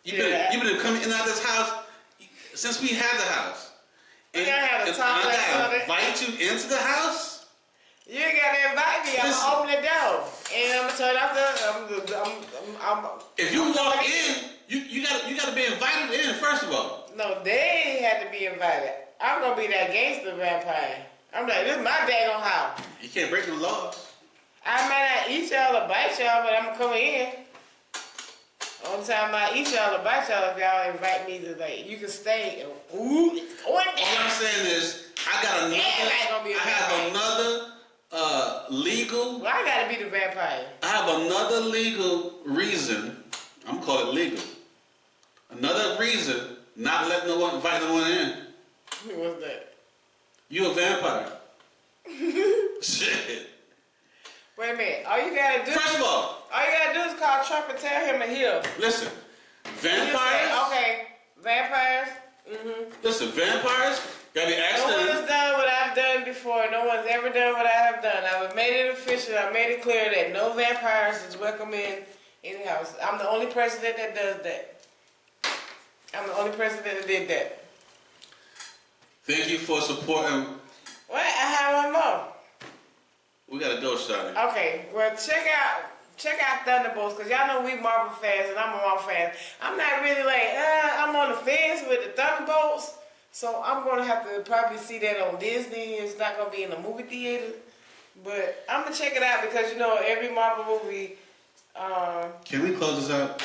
A: You been coming in and out of this house since we had the house. And
B: I gotta
A: invite you into the house?
B: You ain't gotta invite me. I'm gonna open the door. And I'm gonna turn off
A: if you walk in, you gotta be invited in, first of all.
B: No, they had to be invited. I'm gonna be that gangster vampire. I'm like, this is my daggone house.
A: You can't break no laws.
B: I might not eat y'all or bite y'all, but I'm coming in. Only time I eat y'all or bite y'all if y'all invite me to, like, you can stay. Ooh, it's going down.
A: All I'm saying is, I have another legal.
B: Well, I gotta be the vampire.
A: I have another legal reason. I'm gonna call it legal. Another reason not letting no one invite no one in.
B: What's that?
A: You a vampire. Shit.
B: Wait a minute. All you gotta do.
A: First of all
B: you gotta do is call Trump and tell him to heal.
A: Listen, vampires.
B: Okay, vampires.
A: Listen, vampires. Gotta be asking.
B: No one has done what I've done before. No one's ever done what I have done. I've made it official. I made it clear that no vampires is welcome in the house. I'm the only president that does that. I'm the only president that did that.
A: Thank you for supporting.
B: What? I have one more.
A: We gotta go, Shawty.
B: Okay, well check out Thunderbolts, because y'all know we Marvel fans and I'm a Marvel fan. I'm not really like, I'm on the fence with the Thunderbolts, so I'm going to have to probably see that on Disney. It's not going to be in the movie theater, but I'm going to check it out because, you know, every Marvel movie...
A: Can we close this out?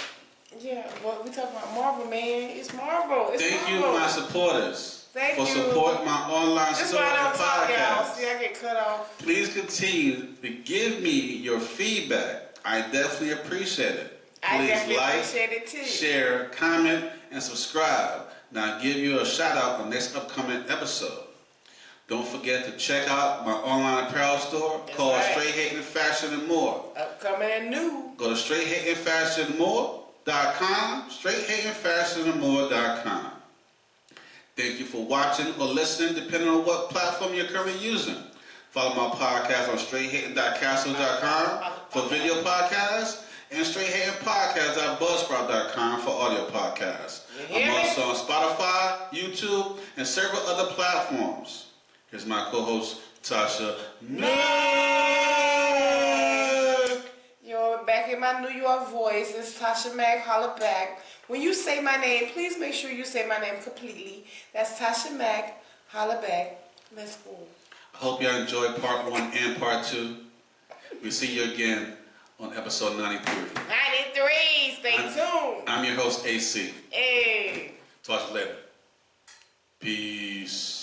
B: Yeah, well, we talking about Marvel, man. It's Marvel.
A: Thank you, my supporters.
B: Thank
A: for
B: you.
A: Support my online
B: That's
A: store
B: why I don't
A: and
B: talk, y'all.
A: podcast.
B: See, I get cut off.
A: Please continue to give me your feedback. I definitely appreciate it.
B: I definitely
A: like,
B: appreciate it too.
A: Share, comment, and subscribe. Now I'll give you a shout out on next upcoming episode. Don't forget to check out my online apparel store called Straight Hating Fashion and More.
B: Upcoming and new.
A: Go to straighthatingfashionmore.com, straighthatingfashionandmore.com. Thank you for watching or listening, depending on what platform you're currently using. Follow my podcast on straighthating.castle.com for video podcasts and straighthatingpodcast.buzzsprout.com for audio podcasts. I'm also on Spotify, YouTube, and several other platforms. Here's my co-host, Tasha.
B: Yo, back in my New York voice, it's Tasha Mack, holla back. When you say my name, please make sure you say my name completely. That's Tasha Mack, holla back. Let's go.
A: I hope y'all enjoyed part 1 and part 2. We'll see you again on episode 93.
B: 93, stay tuned.
A: I'm your host, AC.
B: Hey.
A: Talk to you later. Peace.